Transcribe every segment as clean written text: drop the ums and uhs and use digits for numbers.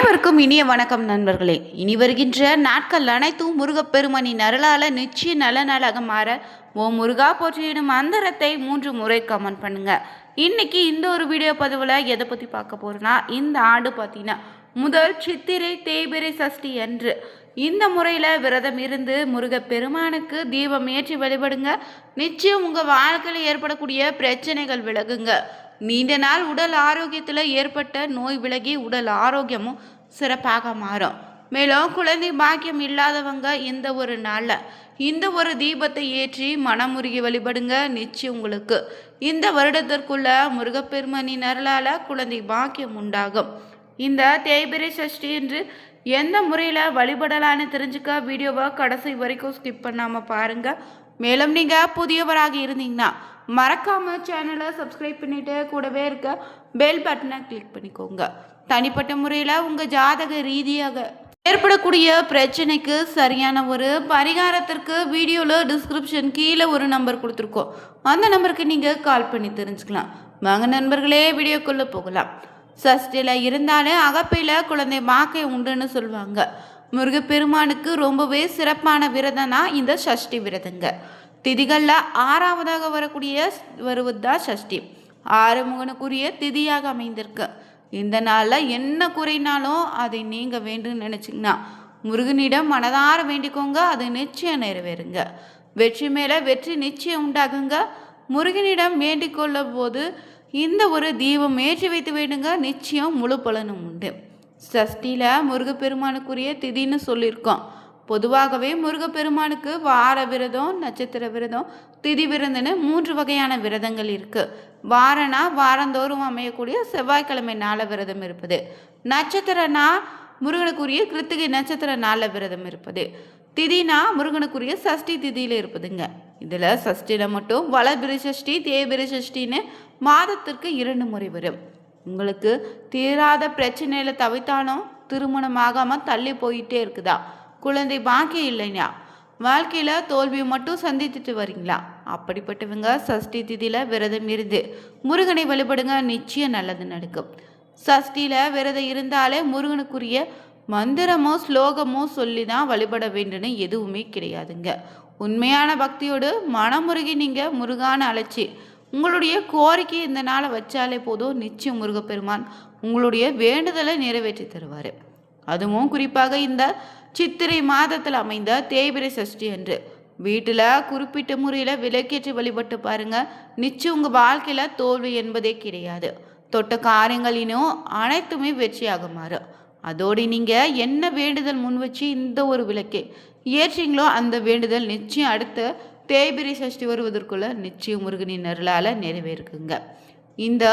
அனைவருக்கும் இனிய வணக்கம் நண்பர்களே. இனி வருகின்ற நாட்கள் அனைத்தும் முருகப்பெருமானின் அருளால நிச்சய நல்ல நாளாக மாற ஓம் முருகா போற்றிடும் மந்திரத்தை 3 முறை கமெண்ட் பண்ணுங்க. இன்னைக்கு இந்த ஒரு வீடியோ பதிவில் எதை பற்றி பார்க்க போறோம்னா, இந்த ஆண்டு பார்த்தீங்கன்னா முதல் சித்திரை தேய்பிறை சஷ்டி அன்று இந்த முறையில் விரதம் இருந்து முருகப்பெருமானுக்கு தீபம் ஏற்றி வழிபடுங்க. நிச்சயம் உங்கள் வாழ்க்கையில் ஏற்படக்கூடிய பிரச்சனைகள் விலகுங்க. நீண்ட நாள் உடல் ஆரோக்கியத்தில் ஏற்பட்ட நோய் விலகி உடல் ஆரோக்கியமும் சிறப்பாக மாறும். மேலும் குழந்தை பாக்கியம் இல்லாதவங்க இந்த ஒரு நாளில் இந்த ஒரு தீபத்தை ஏற்றி மனமுருகி வழிபடுங்க. நிச்சயம் உங்களுக்கு இந்த வருடத்திற்குள்ள முருகப்பெருமானின் அருளால் குழந்தை பாக்கியம் உண்டாகும். இந்த தேய்பிறை சஷ்டி என்று எந்த முறையில் வழிபடலான்னு தெரிஞ்சுக்க வீடியோவை கடைசி வரைக்கும் ஸ்கிப் பண்ணாமல் பாருங்கள். மேலும் நீங்கள் புதியவராக இருந்தீங்கன்னா மறக்காமல் சேனலை சப்ஸ்கிரைப் பண்ணிவிட்டு கூடவே இருக்க பெல் பட்டனை கிளிக் பண்ணிக்கோங்க. தனிப்பட்ட முறையில் உங்கள் ஜாதக ரீதியாக ஏற்படக்கூடிய பிரச்சனைக்கு சரியான ஒரு பரிகாரத்திற்கு வீடியோவில் டிஸ்கிரிப்ஷன் கீழே ஒரு நம்பர் கொடுத்துருக்கோம். அந்த நம்பருக்கு நீங்கள் கால் பண்ணி தெரிஞ்சுக்கலாம். வாங்க நண்பர்களே, வீடியோக்குள்ளே போகலாம். சஷ்டியில் இருந்தாலே அகப்பையில் குழந்தை மாக்கை உண்டுன்னு சொல்லுவாங்க. முருகப்பெருமானுக்கு ரொம்பவே சிறப்பான விரதம் தான் இந்த சஷ்டி விரதங்க. திதிகளில் 6வதாக வருவது தான் சஷ்டி. 6 முகனுக்குரிய திதியாக அமைந்திருக்கு. இந்த நாளில் என்ன குறைனாலும் அதை நீங்கள் வேண்டும் நினச்சிங்கன்னா முருகனிடம் மனதார வேண்டிக்கோங்க. அது நிச்சயம் நிறைவேறுங்க. வெற்றி மேலே வெற்றி நிச்சயம் உண்டாகுங்க. முருகனிடம் வேண்டிக் கொள்ளும் போது இந்த ஒரு தீபம் ஏற்றி வைத்து வேண்டுங்க. நிச்சயம் முழு பலனும் உண்டு. சஷ்டியில் முருகப்பெருமானுக்குரிய திதின்னு சொல்லியிருக்கோம். பொதுவாகவே முருகப்பெருமானுக்கு வார விரதம், நட்சத்திர விரதம், திதி விரதம்னு 3 வகையான விரதங்கள் இருக்குது. வாரனா வாரந்தோறும் அமையக்கூடிய செவ்வாய்க்கிழமை நாள விரதம் இருப்பது. நட்சத்திரனா முருகனுக்குரிய கிருத்திகை நட்சத்திர நாள விரதம் இருப்பது. திதினா முருகனுக்குரிய சஷ்டி திதியில் இருப்பதுங்க. இதில் சஷ்டியில் மட்டும் வளபிறை சஷ்டி, தேய்பிறை சஷ்டின்னு மாதத்திற்கு 2 முறை வரும். உங்களுக்கு தீராத பிரச்சனையில் தவித்தாலும் திருமணமாகாமல் தள்ளி போயிட்டே இருக்குதா, குழந்தை பாக்கியம் இல்லையா, வாழ்க்கையில் தோல்வியை மட்டும் சந்தித்துட்டு வரீங்களா, அப்படிப்பட்டவங்க சஷ்டி திதியில் விரதம் இருந்து முருகனை வழிபடுங்க. நிச்சயம் நல்லது நடக்கும். சஷ்டியில் விரதம் இருந்தாலே முருகனுக்குரிய மந்திரமோ ஸ்லோகமோ சொல்லி தான் வழிபட வேண்டும்னு எதுவுமே கிடையாதுங்க. உண்மையான பக்தியோடு மனமுருகி நீங்கள் முருகான அழைச்சி உங்களுடைய கோரிக்கை இந்த நாளை வச்சாலே போதும். நிச்சயம் முருகப்பெருமான் உங்களுடைய வேண்டுதலை நிறைவேற்றி தருவார். அதுவும் குறிப்பாக இந்த சித்திரை மாதத்தில் அமைந்த தேய்பிறை சஷ்டி அன்று வீட்டில் குறிப்பிட்ட முறையில் விளக்கேற்றி வழிபட்டு பாருங்கள். நிச்சயம் உங்கள் வாழ்க்கையில் தோல்வி என்பதே கிடையாது. தொட்ட காரியங்களினும் அனைத்துமே வெற்றியாக மாறும். அதோடு நீங்கள் என்ன வேண்டுதல் முன் வச்சு இந்த ஒரு விளக்கை ஏற்றிங்களோ அந்த வேண்டுதல் நிச்சயம் அடுத்த தேய்பிறை சஷ்டி வருவதற்குள்ள நிச்சயம் முருகனின் அருளால் நிறைவேறுக்குங்க. இந்த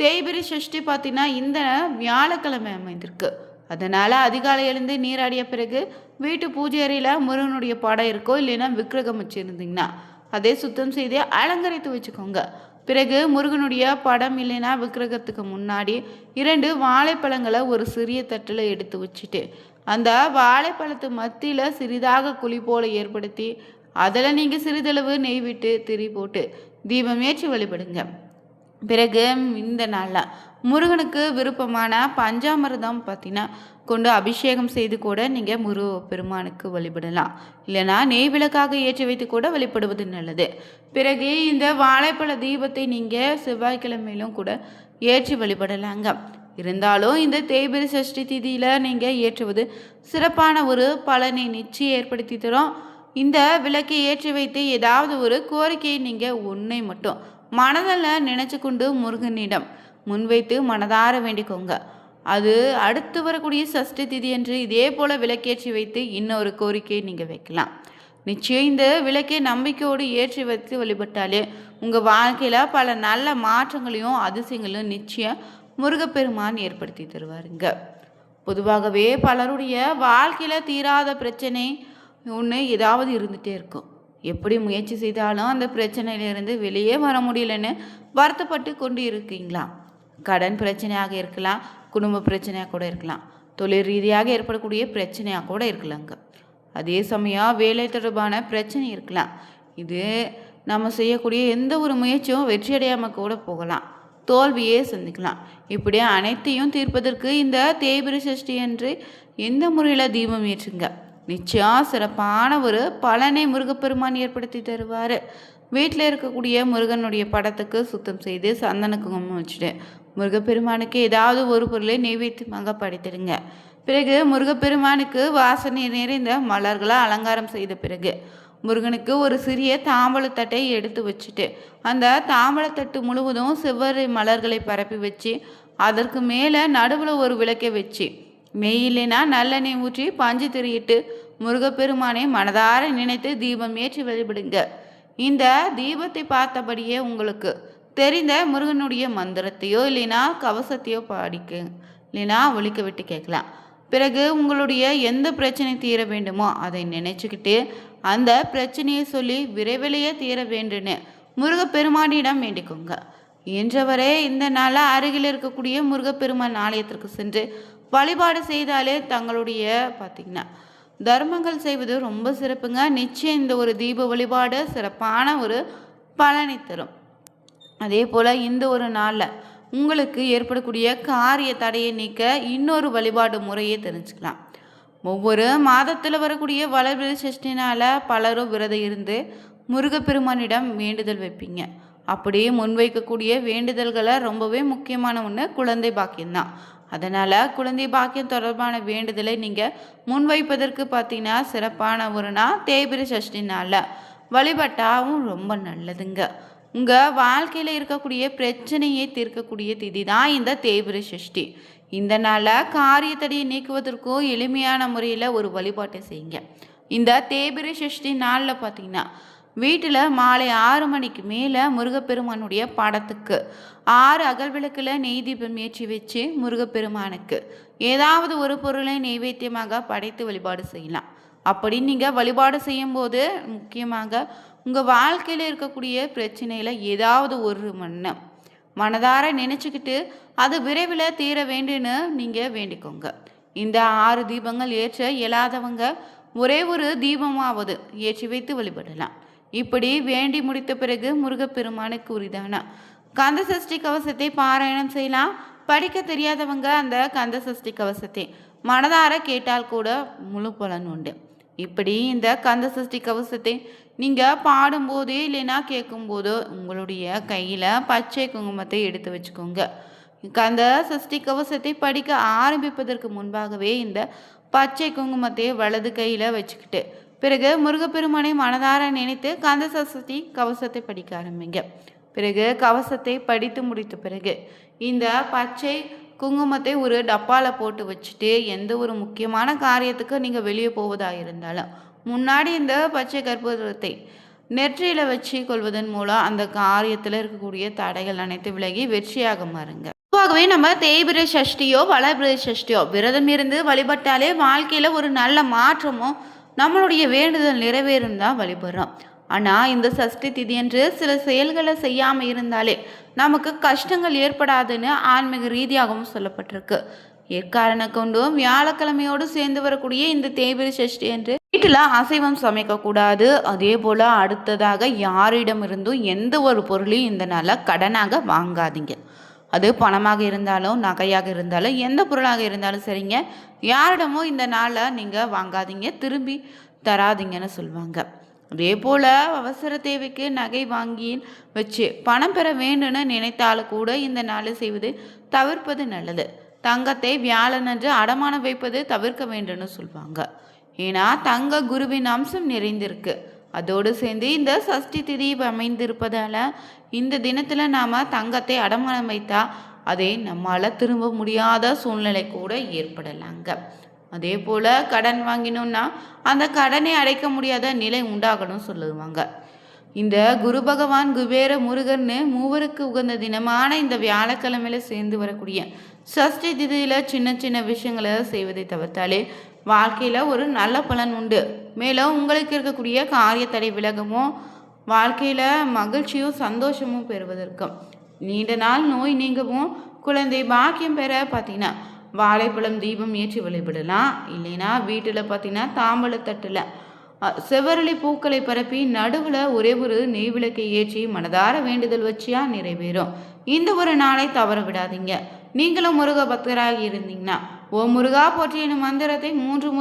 தேய்பிறை சஷ்டி பார்த்தீங்கன்னா இந்த வியாழக்கிழமை அமைந்திருக்கு. அதனால் அதிகாலை எழுந்து நீராடிய பிறகு வீட்டு பூஜை அறையில் முருகனுடைய படம் இருக்கோ இல்லைன்னா விக்கிரகம் வச்சுருந்தீங்கன்னா அதை சுத்தம் செய்து அலங்கரித்து வச்சுக்கோங்க. பிறகு முருகனுடைய படம் இல்லைன்னா விக்கிரகத்துக்கு முன்னாடி 2 வாழைப்பழங்களை ஒரு சிறிய தட்டில் எடுத்து வச்சுட்டு அந்த வாழைப்பழத்து மத்தியில் சிறிதாக குழி போல ஏற்படுத்தி அதில் நீங்கள் சிறிதளவு நெய் விட்டு திரி போட்டு தீபம் ஏற்றி வழிபடுங்க. பிறகு இந்த நாளில் முருகனுக்கு விருப்பமான பஞ்சாமிர்தம் பார்த்தீங்கன்னா கொண்டு அபிஷேகம் செய்து கூட நீங்கள் முருகப்பெருமானுக்கு வழிபடலாம். இல்லைனா நெய் விளக்காக ஏற்றி வைத்து கூட வழிபடுவது நல்லது. பிறகு இந்த வாழைப்பழ தீபத்தை நீங்கள் செவ்வாய்க்கிழமையிலும் கூட ஏற்றி வழிபடலாங்க. இருந்தாலும் இந்த தேய்பிறை சஷ்டி திதியில் நீங்கள் ஏற்றுவது சிறப்பான ஒரு பலனை நிச்சயம் ஏற்படுத்தி தரும். இந்த விளக்கை ஏற்றி வைத்து ஏதாவது ஒரு கோரிக்கையை நீங்கள் உன்னை மட்டும் மனதில் நினச்சி கொண்டு முருகனிடம் முன்வைத்து மனதார வேண்டிக்கோங்க. அது அடுத்து வரக்கூடிய சஷ்டி திதி என்று இதே போல் விளக்கேற்றி வைத்து இன்னொரு கோரிக்கையை நீங்கள் வைக்கலாம். நிச்சயம் இந்த விளக்கை நம்பிக்கையோடு ஏற்றி வைத்து வழிபட்டாலே உங்கள் வாழ்க்கையில் பல நல்ல மாற்றங்களையும் அதிசயங்களையும் நிச்சயம் முருகப்பெருமான் ஏற்படுத்தி தருவாருங்க. பொதுவாகவே பலருடைய வாழ்க்கையில் தீராத பிரச்சனை ஒன்று ஏதாவது இருந்துகிட்டே இருக்கும். எப்படி முயற்சி செய்தாலும் அந்த பிரச்சனையிலிருந்து வெளியே வர முடியலன்னு வருத்தப்பட்டு கொண்டு இருக்கீங்களா? கடன் பிரச்சனையாக இருக்கலாம், குடும்ப பிரச்சனையாக கூட இருக்கலாம், தொழில் ரீதியாக ஏற்படக்கூடிய பிரச்சனையாக கூட இருக்கலாங்க. அதே சமயம் வேலை தொடர்பான பிரச்சனை இருக்கலாம். இது நம்ம செய்யக்கூடிய எந்த ஒரு முயற்சியும் வெற்றியடையாமல் கூட போகலாம். தோல்வியே சந்திக்கலாம். இப்படி அனைத்தையும் தீர்ப்பதற்கு இந்த தேய்பிறை சஷ்டி அன்று எந்த முறையில் தீபம் ஏற்றுங்க, நிச்சயம் சிறப்பான ஒரு பலனை முருகப்பெருமான் ஏற்படுத்தி தருவார். வீட்டில் இருக்கக்கூடிய முருகனுடைய படத்துக்கு சுத்தம் செய்து சந்தன குங்குமம் வச்சுட்டு முருகப்பெருமானுக்கு ஏதாவது ஒரு பொருளை நெய்வேத்தியமாக படைத்திடுங்க. பிறகு முருகப்பெருமானுக்கு வாசனை நிறைந்த மலர்களை அலங்காரம் செய்த பிறகு முருகனுக்கு ஒரு சிறிய தாம்பழத்தட்டை எடுத்து வச்சுட்டு அந்த தாம்பழத்தட்டு முழுவதும் செவ்வரி மலர்களை பரப்பி வச்சு அதற்கு மேலே நடுவில் ஒரு விளக்கை வச்சு நெய்யில்லைனா நல்லெண்ணெய் ஊற்றி பஞ்சு திரியிட்டு முருகப்பெருமானை மனதார நினைத்து தீபம் ஏற்றி வழிபடுங்க. இந்த தீபத்தை பார்த்தபடியே உங்களுக்கு தெரிந்த முருகனுடைய மந்திரத்தையோ இல்லைனா கவசத்தையோ பாடிக்க இல்லைனா ஒழிக்க விட்டு கேட்கலாம். பிறகு உங்களுடைய எந்த பிரச்சனை தீர வேண்டுமோ அதை நினைச்சுக்கிட்டு அந்த பிரச்சனையை சொல்லி விரைவிலேயே தீர வேண்டுன்னு முருகப்பெருமானிடம் வேண்டிக்கோங்க. என்றவரை இந்த நாளில் அருகில் இருக்கக்கூடிய முருகப்பெருமான் ஆலயத்திற்கு சென்று வழிபாடு செய்தாலே தங்களுடைய பார்த்திங்கன்னா தர்மங்கள் செய்வது ரொம்ப சிறப்புங்க. நிச்சயம் இந்த ஒரு தீப வழிபாடு சிறப்பான ஒரு பலனை தரும். அதே போல் இந்த ஒரு நாளில் உங்களுக்கு ஏற்படக்கூடிய காரிய தடையை நீக்க இன்னொரு வழிபாடு முறையை தெரிஞ்சுக்கலாம். ஒவ்வொரு மாதத்தில் வரக்கூடிய வளர்பிறை சஷ்டினால் பலரும் விரதம் இருந்து முருகப்பெருமானிடம் வேண்டுதல் வைப்பீங்க. அப்படியே முன்வைக்கக்கூடிய வேண்டுதல்களை ரொம்பவே முக்கியமான ஒன்று குழந்தை பாக்கியம்தான். அதனால் குழந்தை பாக்கியம் தொடர்பான வேண்டுதலை நீங்கள் முன்வைப்பதற்கு பார்த்தீங்கன்னா சிறப்பான ஒரு நாள் தேய்பிறை சஷ்டி நாளில் வழிபட்டாவும் ரொம்ப நல்லதுங்க. உங்கள் வாழ்க்கையில் இருக்கக்கூடிய பிரச்சனையை தீர்க்கக்கூடிய திதி தான் இந்த தேய்பிறை சஷ்டி. இந்த நாளில் காரியத்தடையை நீக்குவதற்கும் எளிமையான முறையில் ஒரு வழிபாட்டை செய்யுங்க. இந்த தேய்பிறை சஷ்டி நாளில் பார்த்தீங்கன்னா வீட்டில் மாலை 6 மணிக்கு மேலே முருகப்பெருமானுடைய படத்துக்கு 6 அகல் விளக்கில் நெய் தீபம் ஏற்றி வச்சு முருகப்பெருமானுக்கு ஏதாவது ஒரு பொருளை நெய்வேத்தியமாக படைத்து வழிபாடு செய்யலாம். அப்படி நீங்கள் வழிபாடு செய்யும்போது முக்கியமாக உங்கள் வாழ்க்கையில் இருக்கக்கூடிய பிரச்சனையில் ஏதாவது ஒரு மனதார நினச்சிக்கிட்டு அது விரைவில் தீர வேண்டுன்னு நீங்கள் வேண்டிக்கோங்க. இந்த 6 தீபங்கள் ஏற்ற இயலாதவங்க ஒரே ஒரு தீபமாவது ஏற்றி வைத்து வழிபடலாம். இப்படி வேண்டி முடித்த பிறகு முருகப்பெருமானுக்கு உரிதான கந்த சஷ்டி கவசத்தை பாராயணம் செய்யலாம். படிக்க தெரியாதவங்க அந்த கந்த சஷ்டி கவசத்தை மனதார கேட்டால் கூட முழு பலன் உண்டு. இப்படி இந்த கந்த சஷ்டி கவசத்தை நீங்கள் பாடும்போதே இல்லைன்னா கேட்கும்போதோ உங்களுடைய கையில் பச்சை குங்குமத்தை எடுத்து வச்சுக்கோங்க. கந்த சஷ்டி கவசத்தை படிக்க ஆரம்பிப்பதற்கு முன்பாகவே இந்த பச்சை குங்குமத்தை வலது கையில் வச்சுக்கிட்டு பிறகு முருகப்பெருமானை மனதார நினைத்து கந்த சஷ்டி கவசத்தை படிக்க ஆரம்பிங்க. பிறகு கவசத்தை படித்து முடித்த பிறகு இந்த பச்சை குங்குமத்தை ஒரு டப்பாவில் போட்டு வச்சுட்டு எந்த ஒரு முக்கியமான காரியத்துக்கு நீங்கள் வெளியே போவதாக இருந்தாலும் முன்னாடி இந்த பச்சை கற்பூரத்தை நெற்றியில் வச்சு கொள்வதன் மூலம் அந்த காரியத்தில் இருக்கக்கூடிய தடைகள் அனைத்து விலகி வெற்றியாக மாறுங்க. பொதுவாகவே நம்ம தேய்பிறை சஷ்டியோ வளர்பிறை சஷ்டியோ விரதம் இருந்து வழிபட்டாலே வாழ்க்கையில் ஒரு நல்ல மாற்றமும் நம்மளுடைய வேண்டுதல் நிறைவேறும் தான் வழிபடுறோம். ஆனால் இந்த சஷ்டி திதியன்று சில செயல்களை செய்யாமல் இருந்தாலே நமக்கு கஷ்டங்கள் ஏற்படாதுன்னு ஆன்மீக ரீதியாகவும் சொல்லப்பட்டிருக்கு. எக்காரணம் கொண்டும் வியாழக்கிழமையோடு சேர்ந்து வரக்கூடிய இந்த தேய்பிறை சஷ்டி என்று வீட்டில் அசைவம் சமைக்கக்கூடாது. அதே போல் அடுத்ததாக யாரிடமிருந்தும் எந்த ஒரு பொருளையும் இந்த நாளில் கடனாக வாங்காதீங்க. அது பணமாக இருந்தாலும் நகையாக இருந்தாலும் எந்த பொருளாக இருந்தாலும் சரிங்க, யாரிடமும் இந்த நாளில் நீங்கள் வாங்காதீங்க, திரும்பி தராதிங்கன்னு சொல்லுவாங்க. அதே போல் அவசர தேவைக்கு நகை வாங்கி வச்சு பணம் பெற வேண்டும்னு நினைத்தாலும் கூட இந்த நாளில் செய்வது தவிர்ப்பது நல்லது. தங்கத்தை வியாழனன்று அடமானம் வைப்பது தவிர்க்க வேண்டும்னு சொல்லுவாங்க. ஏன்னா தங்க குருவின் அம்சம் நிறைந்திருக்கு. அதோடு சேர்ந்து இந்த சஷ்டி திதி அமைந்திருப்பதால் இந்த தினத்தில் நாம் தங்கத்தை அடமானம் வைத்தா அதை நம்மால் திரும்ப முடியாத சூழ்நிலை கூட ஏற்படலாங்க. அதே போல் கடன் வாங்கினோம்னா அந்த கடனை அடைக்க முடியாத நிலை உண்டாகணும் சொல்லுவாங்க. இந்த குரு பகவான் குபேர முருகன்னு மூவருக்கு உகந்த தினமான இந்த வியாழக்கிழமையில் சேர்ந்து வரக்கூடிய சஷ்டி திதியில் சின்ன சின்ன விஷயங்களை செய்வதை தவிர்த்தாலே வாழ்க்கையில் ஒரு நல்ல பலன் உண்டு. மேலும் உங்களுக்கு இருக்கக்கூடிய காரியத்தடை விலகமும் வாழ்க்கையில் மகிழ்ச்சியும் சந்தோஷமும் பெறுவதற்கும் நீண்ட நாள் நோய் நீங்கவும் குழந்தை பாக்கியம் பெற பார்த்தீங்கன்னா வாழைப்பழம் தீபம் ஏற்றி வழிபடலாம். இல்லைன்னா வீட்டில் பார்த்தீங்கன்னா தாம்பழத்தட்டில் செவ்வரளி பூக்களை பரப்பி நடுவில் ஒரே ஒரு நெய் விளக்கை ஏற்றி மனதார வேண்டுதல் வச்சியா நிறைவேறும். இந்த ஒரு நாளை தவற விடாதீங்க. நீங்களும் முருக பக்தராக இருந்தீங்கன்னா ஓ முருகா போற்றி எனும் மந்திரத்தை 3 முறை